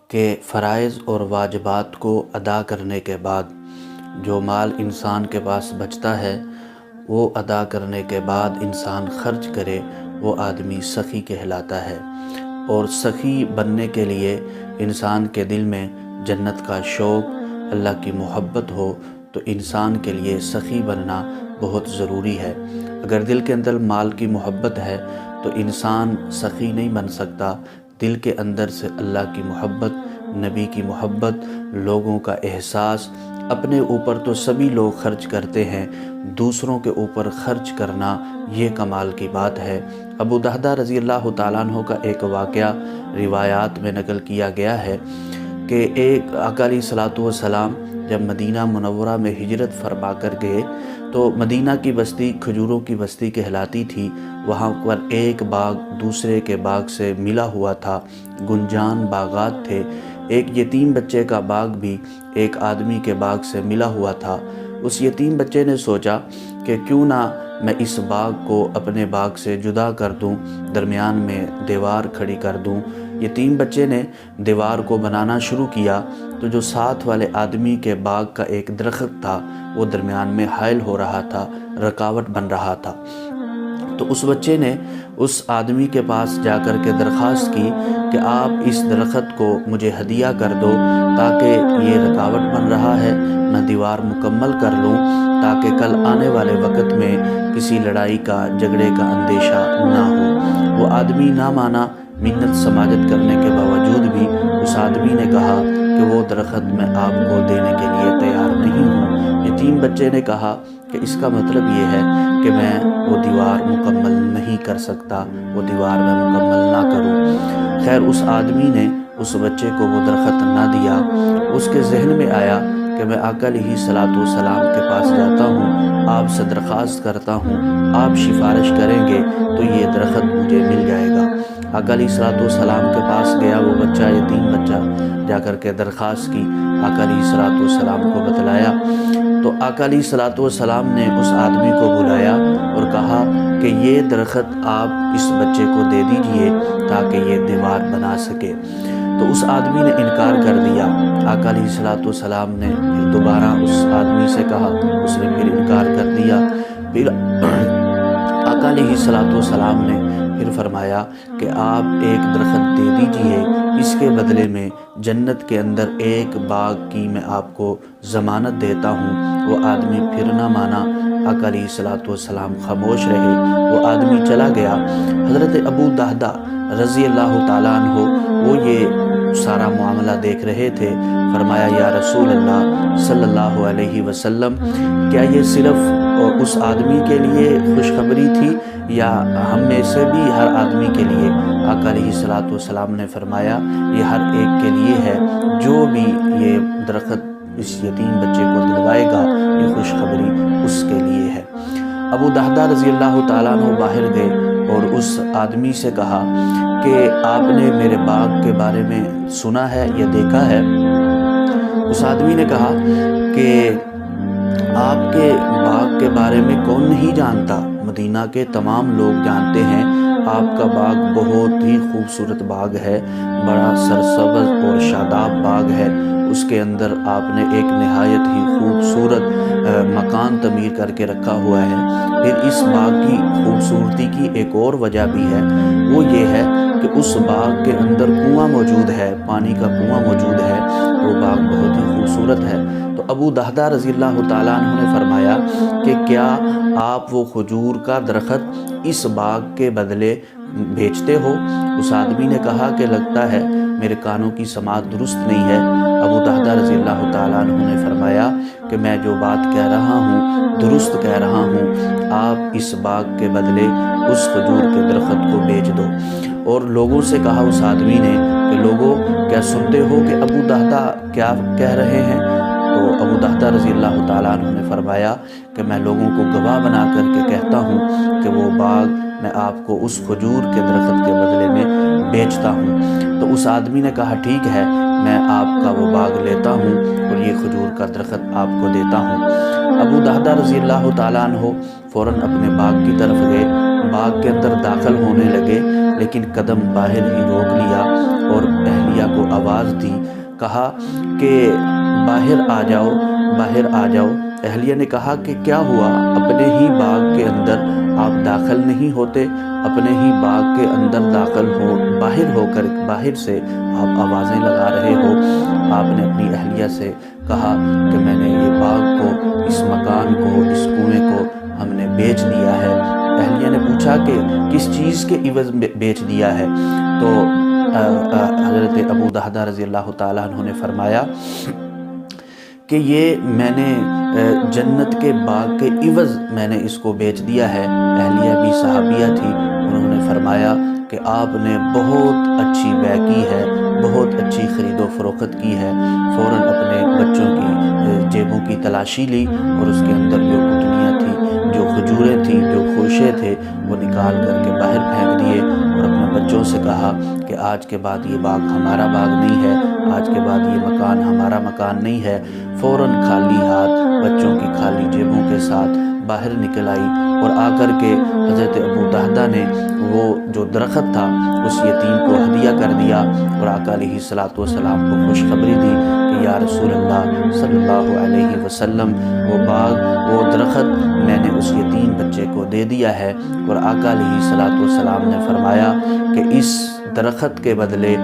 کہ فرائض اور واجبات کو ادا کرنے کے بعد جو مال انسان کے پاس بچتا ہے وہ ادا کرنے کے بعد انسان خرچ کرے، وہ آدمی سخی کہلاتا ہے۔ اور سخی بننے کے لیے انسان کے دل میں جنت کا شوق، اللہ کی محبت ہو تو انسان کے لیے سخی بننا بہت ضروری ہے۔ اگر دل کے اندر مال کی محبت ہے تو انسان سخی نہیں بن سکتا۔ دل کے اندر سے اللہ کی محبت، نبی کی محبت، لوگوں کا احساس، اپنے اوپر تو سبھی لوگ خرچ کرتے ہیں، دوسروں کے اوپر خرچ کرنا یہ کمال کی بات ہے۔ ابو دہدہ رضی اللہ تعالیٰ عنہ کا ایک واقعہ روایات میں نقل کیا گیا ہے کہ ایک آقا علیہ الصلوۃ والسلام جب مدینہ منورہ میں ہجرت فرما کر گئے تو مدینہ کی بستی کھجوروں کی بستی کہلاتی تھی۔ وہاں پر ایک باغ دوسرے کے باغ سے ملا ہوا تھا، گنجان باغات تھے۔ ایک یتیم بچے کا باغ بھی ایک آدمی کے باغ سے ملا ہوا تھا۔ اس یتیم بچے نے سوچا کہ کیوں نہ میں اس باغ کو اپنے باغ سے جدا کر دوں، درمیان میں دیوار کھڑی کر دوں۔ یتیم بچے نے دیوار کو بنانا شروع کیا تو جو ساتھ والے آدمی کے باغ کا ایک درخت تھا وہ درمیان میں حائل ہو رہا تھا، رکاوٹ بن رہا تھا۔ تو اس بچے نے اس آدمی کے پاس جا کر کے درخواست کی کہ آپ اس درخت کو مجھے ہدیہ کر دو تاکہ یہ رکاوٹ بن رہا ہے، میں دیوار مکمل کر لوں تاکہ کل آنے والے وقت میں کسی لڑائی کا جھگڑے کا اندیشہ نہ ہو۔ وہ آدمی نہ مانا، منت سماجت کرنے کے باوجود بھی اس آدمی نے کہا کہ وہ درخت میں آپ کو دینے کے لیے تیار نہیں ہوں۔ یتیم بچے نے کہا کہ اس کا مطلب یہ ہے کہ میں وہ دیوار مکمل نہیں کر سکتا، وہ دیوار میں مکمل نہ کروں۔ خیر اس آدمی نے اس بچے کو وہ درخت نہ دیا۔ اس کے ذہن میں آیا کہ میں آقا علیہ الصلوۃ والسلام کے پاس جاتا ہوں، آپ سے درخواست کرتا ہوں، آپ سفارش کریں گے تو یہ درخت مجھے مل جائے گا۔ آقا علیہ الصلوۃ والسلام کے پاس گیا وہ بچہ، یتیم بچہ، جا کر کے درخواست کی، آقا علیہ الصلوۃ والسلام کو بتلایا تو آقا علیہ الصلوۃ والسلام نے اس آدمی کو بلایا اور کہا کہ یہ درخت آپ اس بچے کو دے دیجئے تاکہ یہ دیوار بنا سکے۔ تو اس آدمی نے انکار کر دیا۔ آقا علیہ الصلوۃ والسلام نے پھر دوبارہ اس آدمی سے کہا، اس نے پھر انکار کر دیا۔ پھر آقا علیہ الصلوۃ والسلام نے پھر فرمایا کہ آپ ایک درخت دے دیجئے، اس کے بدلے میں جنت کے اندر ایک باغ کی میں آپ کو ضمانت دیتا ہوں۔ وہ آدمی پھر نہ مانا، آقا علیہ الصلوۃ والسلام خاموش رہے، وہ آدمی چلا گیا۔ حضرت ابو دہدہ رضی اللہ تعالیٰ عنہ وہ یہ سارا معاملہ دیکھ رہے تھے۔ فرمایا یا رسول اللہ صلی اللہ علیہ وسلم، کیا یہ صرف اس آدمی کے لیے خوشخبری تھی یا ہم میں سے بھی ہر آدمی کے لیے؟ آقا علیہ الصلوۃ والسلام نے فرمایا یہ ہر ایک کے لیے ہے، جو بھی یہ درخت اس یتیم بچے کو دلوائے گا یہ خوشخبری اس کے لیے ہے۔ ابو دہدہ رضی اللہ تعالیٰ عنہ باہر گئے اور اس آدمی سے کہا کہ آپ نے میرے باغ کے بارے میں سنا ہے یا دیکھا ہے؟ اس آدمی نے کہا کہ آپ کے باغ کے بارے میں کون نہیں جانتا، مدینہ کے تمام لوگ جانتے ہیں، آپ کا باغ بہت ہی خوبصورت باغ ہے، بڑا سرسبز اور شاداب باغ ہے۔ اس کے اندر آپ نے ایک نہایت ہی خوبصورت مکان تعمیر کر کے رکھا ہوا ہے۔ پھر اس باغ کی خوبصورتی کی ایک اور وجہ بھی ہے، وہ یہ ہے کہ اس باغ کے اندر کنواں موجود ہے، پانی کا کنواں موجود ہے، وہ باغ بہت ہی خوبصورت ہے۔ تو ابو دہدہ رضی اللہ تعالیٰ عنہ نے فرمایا کہ کیا آپ وہ کھجور کا درخت اس باغ کے بدلے بیچتے ہو؟ اس آدمی نے کہا کہ لگتا ہے میرے کانوں کی سماعت درست نہیں ہے۔ ابو دہدہ رضی اللہ تعالیٰ عنہ نے فرمایا کہ میں جو بات کہہ رہا ہوں درست کہہ رہا ہوں، آپ اس باغ کے بدلے اس کھجور کے درخت کو بیچ دو۔ اور لوگوں سے کہا اس آدمی نے کہ لوگوں کیا سنتے ہو کہ ابو دہدہ کیا کہہ رہے ہیں؟ تو ابو دہدہ رضی اللہ تعالیٰ عنہ نے فرمایا کہ میں لوگوں کو گواہ بنا کر کے کہتا ہوں کہ وہ باغ میں آپ کو اس کھجور کے درخت کے بدلے میں بیچتا ہوں۔ تو اس آدمی نے کہا ٹھیک ہے، میں آپ کا وہ باغ لیتا ہوں اور یہ کھجور کا درخت آپ کو دیتا ہوں۔ ابو دہدہ رضی اللہ تعالیٰ عنہ فوراً اپنے باغ کی طرف گئے، باغ کے اندر داخل ہونے لگے، لیکن قدم باہر ہی روک لیا اور اہلیہ کو آواز دی، کہا کہ باہر آ جاؤ، باہر آ جاؤ۔ اہلیہ نے کہا کہ کیا ہوا؟ اپنے ہی باغ کے اندر آپ داخل نہیں ہوتے؟ اپنے ہی باغ کے اندر داخل ہو، باہر سے آپ آوازیں لگا رہے ہو۔ آپ نے اپنی اہلیہ سے کہا کہ میں نے یہ باغ کو، اس مکان کو، اس کنویں کو ہم نے بیچ دیا ہے۔ اہلیہ نے پوچھا کہ کس چیز کے عوض بیچ دیا ہے؟ تو حضرت ابو دحدہ رضی اللہ تعالیٰ عنہ نے فرمایا کہ یہ میں نے جنت کے باغ کے عوض میں نے اس کو بیچ دیا ہے۔ اہلیہ بھی صحابیہ تھی، انہوں نے فرمایا کہ آپ نے بہت اچھی بیع کی ہے، بہت اچھی خرید و فروخت کی ہے۔ فوراً اپنے بچوں کی جیبوں کی تلاشی لی اور اس کے اندر جو گٹھلیاں تھیں، جو کھجوریں تھیں، جو خوشے تھے، وہ نکال کر کے باہر پھینک دیے اور اپنے بچوں سے کہا کہ آج کے بعد یہ باغ ہمارا باغ نہیں ہے، آج کے بعد یہ مکان ہمارا مکان نہیں ہے۔ فوراً خالی ہاتھ، بچوں کی خالی جیبوں کے ساتھ باہر نکل آئی اور آ کر کے حضرت ابو دحدہ نے وہ جو درخت تھا اس یتیم کو ہدیہ کر دیا اور آقا علیہ الصلوۃ والسلام کو خوشخبری دی کہ یا رسول اللہ صلی اللہ علیہ وسلم، وہ باغ، وہ درخت میں نے اس یتیم بچے کو دے دیا ہے۔ اور آقا علیہ الصلوۃ والسلام نے فرمایا کہ اس درخت کے بدلے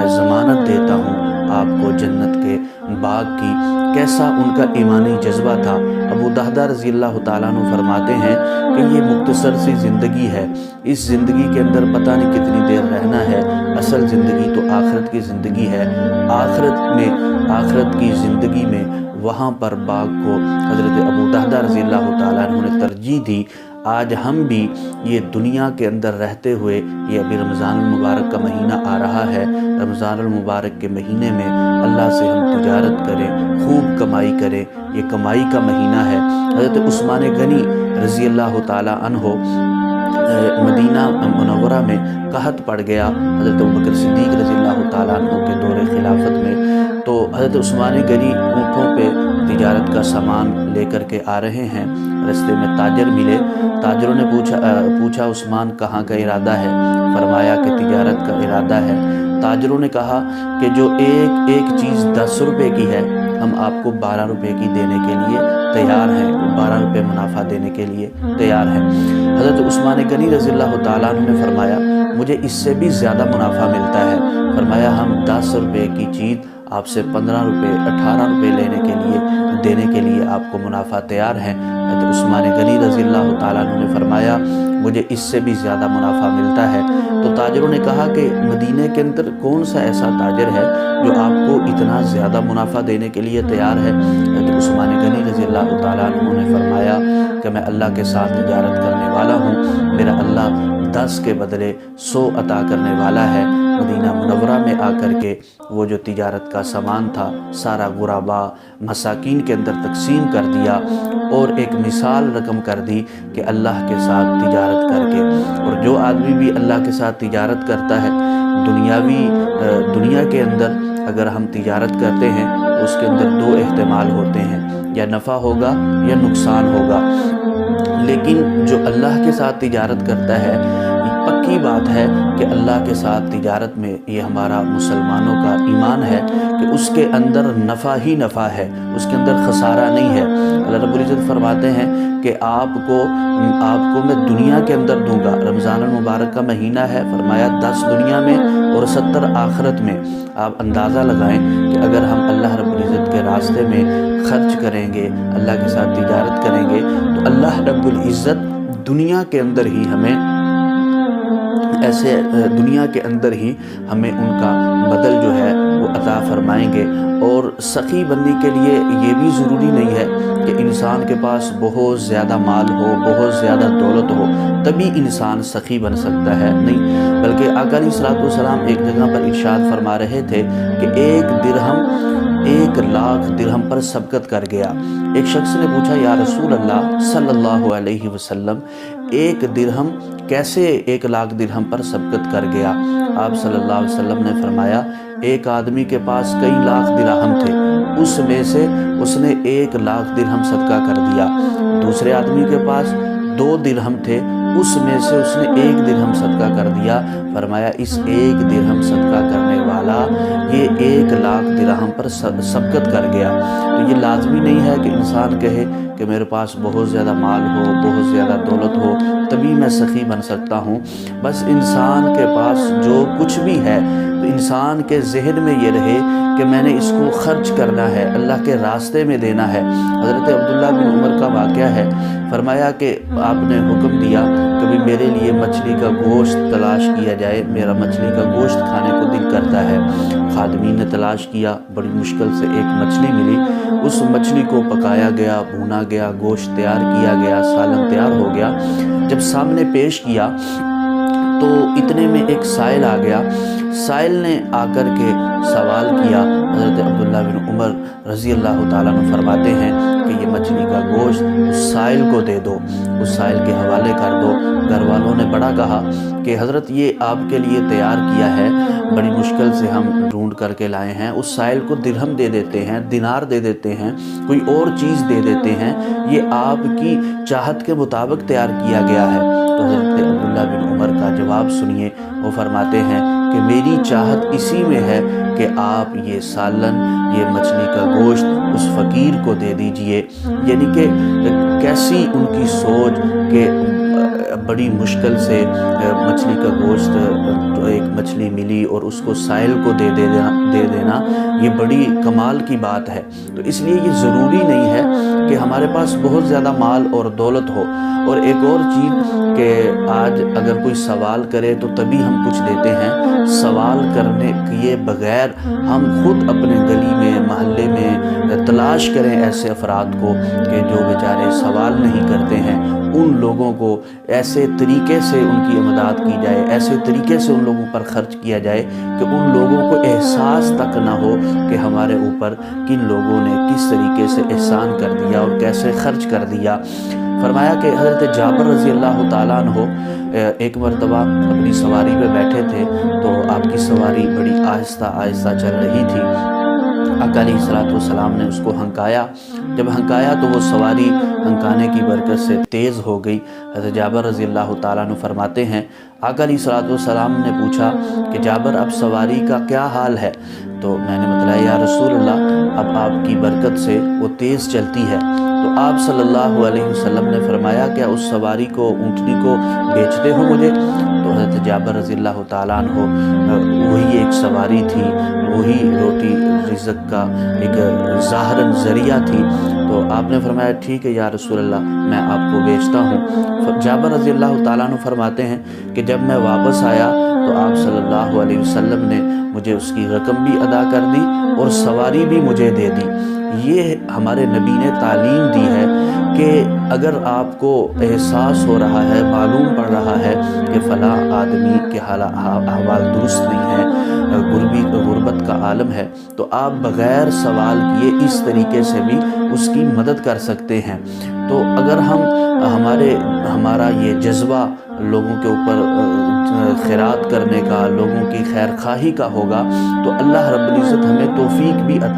ضمانت دیتا ہوں آپ کو جنت کے باغ کی۔ کیسا ان کا ایمانی جذبہ تھا۔ ابو دحدہ رضی اللہ تعالیٰ عنہ فرماتے ہیں کہ یہ مختصر سی زندگی ہے، اس زندگی کے اندر پتہ نہیں کتنی دیر رہنا ہے، اصل زندگی تو آخرت کی زندگی ہے۔ آخرت کی زندگی میں وہاں پر باغ کو حضرت ابو دحدہ رضی اللہ تعالیٰ عنہ نے ترجیح دی۔ آج ہم بھی یہ دنیا کے اندر رہتے ہوئے، یہ ابھی رمضان المبارک کا مہینہ آ رہا ہے، رمضان المبارک کے مہینے میں اللہ سے ہم تجارت کریں، خوب کمائی کریں، یہ کمائی کا مہینہ ہے۔ حضرت عثمان غنی رضی اللہ تعالیٰ عنہ مدینہ منورہ میں قحط پڑ گیا حضرت ابوبکر صدیق رضی اللہ تعالیٰ عنہ کے دور خلافت میں۔ تو حضرت عثمان غنی اونٹوں پہ تجارت کا سامان لے کر کے آ رہے ہیں، رستے میں تاجر ملے۔ تاجروں نے پوچھا عثمان کہاں کا ارادہ ہے؟ فرمایا کہ تجارت کا ارادہ ہے۔ تاجروں نے کہا کہ جو ایک چیز 10 روپے کی ہے، ہم آپ کو 12 روپے کی دینے کے لیے تیار ہیں، 12 روپے منافع دینے کے لیے تیار ہیں۔ حضرت عثمان غنی رضی اللہ تعالیٰ عنہ نے فرمایا مجھے اس سے بھی زیادہ منافع ملتا ہے۔ فرمایا ہم 10 روپے کی چیز آپ سے 15 روپے 18 روپے دینے کے لیے آپ کو منافع تیار ہیں۔ حضرت عثمان غنی رضی اللہ تعالیٰ عنہ نے فرمایا مجھے اس سے بھی زیادہ منافع ملتا ہے۔ تو تاجروں نے کہا کہ مدینے کے اندر کون سا ایسا تاجر ہے جو آپ کو اتنا زیادہ منافع دینے کے لیے تیار ہے؟ حضرت عثمان غنی رضی اللہ تعالیٰ عنہ نے فرمایا کہ میں اللہ کے ساتھ تجارت کرنے والا ہوں، میرا اللہ 10 کے بدلے 100 عطا کرنے والا ہے۔ مدینہ منورہ میں آ کر کے وہ جو تجارت کا سامان تھا سارا غربا مساکین کے اندر تقسیم کر دیا اور ایک مثال رقم کر دی کہ اللہ کے ساتھ تجارت کر کے، اور جو آدمی بھی اللہ کے ساتھ تجارت کرتا ہے دنیا کے اندر اگر ہم تجارت کرتے ہیں تو اس کے اندر 2 احتمال ہوتے ہیں، یا نفع ہوگا یا نقصان ہوگا۔ لیکن جو اللہ کے ساتھ تجارت کرتا ہے، پکی بات ہے کہ اللہ کے ساتھ تجارت میں یہ ہمارا مسلمانوں کا ایمان ہے کہ اس کے اندر نفع ہی نفع ہے، اس کے اندر خسارہ نہیں ہے۔ اللہ رب العزت فرماتے ہیں کہ آپ کو میں دنیا کے اندر دوں گا۔ رمضان المبارک کا مہینہ ہے، فرمایا 10 دنیا میں اور 70 آخرت میں۔ آپ اندازہ لگائیں کہ اگر ہم اللہ رب العزت کے راستے میں خرچ کریں گے، اللہ کے ساتھ تجارت کریں گے، تو اللہ رب العزت دنیا کے اندر ہی ہمیں ان کا بدل جو ہے وہ عطا فرمائیں گے۔ اور سخی بننے کے لیے یہ بھی ضروری نہیں ہے کہ انسان کے پاس بہت زیادہ مال ہو، بہت زیادہ دولت ہو تبھی انسان سخی بن سکتا ہے، نہیں، بلکہ آقا علیہ الصلوۃ والسلام ایک جگہ پر ارشاد فرما رہے تھے کہ 1 لاکھ درہم پر سبقت کر گیا۔ ایک شخص نے پوچھا یا رسول اللہ صلی اللہ علیہ وسلم 1 درہم کیسے 1 لاکھ درہم پر سبقت کر گیا؟ آپ صلی اللہ علیہ وسلم نے فرمایا ایک آدمی کے پاس کئی لاکھ درہم تھے، اس میں سے اس نے 1 لاکھ درہم صدقہ کر دیا۔ دوسرے آدمی کے پاس 2 درہم تھے، اس میں سے اس نے 1 درہم صدقہ کر دیا۔ فرمایا اس 1 درہم صدقہ کرنے والا یہ 1 لاکھ درہم پر سبقت کر گیا۔ تو یہ لازمی نہیں ہے کہ انسان کہے کہ میرے پاس بہت زیادہ مال ہو، بہت زیادہ دولت ہو تبھی میں سخی بن سکتا ہوں۔ بس انسان کے پاس جو کچھ بھی ہے تو انسان کے ذہن میں یہ رہے کہ میں نے اس کو خرچ کرنا ہے، اللہ کے راستے میں دینا ہے۔ حضرت عبداللہ بن عمر کا واقعہ ہے، فرمایا کہ آپ نے حکم دیا کبھی میرے لیے مچھلی کا گوشت تلاش کیا جائے، میرا مچھلی کا گوشت کھانے کو دل کرتا ہے۔ خادمین نے تلاش کیا، بڑی مشکل سے ایک مچھلی ملی، اس مچھلی کو پکایا گیا، بھونا گیا، گوشت تیار کیا گیا، سالن تیار ہو گیا۔ جب سامنے پیش کیا تو اتنے میں ایک سائل آ گیا۔ سائل نے آ کر کے سوال کیا، حضرت عبداللہ بن عمر رضی اللہ تعالیٰ عنہ فرماتے ہیں کہ یہ مچھلی کا گوشت اس سائل کو دے دو، اس سائل کے حوالے کر دو۔ گھر والوں نے بڑا کہا کہ حضرت یہ آپ کے لیے تیار کیا ہے، بڑی مشکل سے ہم ڈھونڈ کر کے لائے ہیں۔ اس سائل کو درہم دے دیتے ہیں، دینار دے دیتے ہیں، کوئی اور چیز دے دیتے ہیں، یہ آپ کی چاہت کے مطابق تیار کیا گیا ہے۔ تو حضرت عبداللہ بن عمر کا جواب سنیے، وہ فرماتے ہیں کہ میری چاہت اسی میں ہے کہ آپ یہ سالن، یہ مچھلی کا گوشت اس فقیر کو دے دیجئے۔ یعنی کہ کیسی ان کی سوچ کہ بڑی مشکل سے مچھلی کا گوشت، ایک مچھلی ملی اور اس کو سائل کو دے دینا یہ بڑی کمال کی بات ہے۔ تو اس لیے یہ ضروری نہیں ہے کہ ہمارے پاس بہت زیادہ مال اور دولت ہو۔ اور ایک اور چیز کہ آج اگر کوئی سوال کرے تو تبھی ہم کچھ دیتے ہیں، سوال کرنے کیے بغیر ہم خود اپنے گلی میں، محلے میں تلاش کریں ایسے افراد کو کہ جو بیچارے سوال نہیں کرتے ہیں، ان لوگوں کو ایسے طریقے سے ان کی امداد کی جائے، ایسے طریقے سے ان لوگوں پر خرچ کیا جائے کہ ان لوگوں کو احساس تک نہ ہو کہ ہمارے اوپر کن لوگوں نے کس طریقے سے احسان کر دیا اور کیسے خرچ کر دیا۔ فرمایا کہ حضرت جابر رضی اللہ تعالیٰ عنہ ایک مرتبہ اپنی سواری پہ بیٹھے تھے تو آپ کی سواری بڑی آہستہ آہستہ چل رہی تھی۔ آقا علیہ السلام نے اس کو ہنکایا، جب ہنکایا تو وہ سواری ہنکانے کی برکت سے تیز ہو گئی۔ حضرت جابر رضی اللہ تعالیٰ عنہ فرماتے ہیں آقا علیہ السلام نے پوچھا کہ جابر اب سواری کا کیا حال ہے؟ تو میں نے بتلایا یا رسول اللہ اب آپ کی برکت سے وہ تیز چلتی ہے۔ تو آپ صلی اللہ علیہ وسلم نے فرمایا کیا اس سواری کو، اونٹنی کو بیچتے ہو مجھے؟ تو حضرت جابر رضی اللہ تعالیٰ عنہ وہی ایک سواری تھی، وہی روٹی رزق کا ایک ظاہراً ذریعہ تھی۔ تو آپ نے فرمایا ٹھیک ہے یا رسول اللہ میں آپ کو بیچتا ہوں۔ جابر رضی اللہ تعالیٰ عنہ فرماتے ہیں کہ جب میں واپس آیا تو آپ صلی اللہ علیہ وسلم نے مجھے اس کی رقم بھی ادا کر دی اور سواری بھی مجھے دے دی۔ یہ ہمارے نبی نے تعلیم دی ہے کہ اگر آپ کو احساس ہو رہا ہے، معلوم پڑ رہا ہے کہ فلاں آدمی کے احوال درست نہیں ہے، غربت کا عالم ہے، تو آپ بغیر سوال کیے اس طریقے سے بھی اس کی مدد کر سکتے ہیں۔ تو اگر ہمارا یہ جذبہ لوگوں کے اوپر خیرات کرنے کا، لوگوں کی خیر خواہی کا ہوگا تو اللہ رب العزت ہمیں توفیق بھی عطا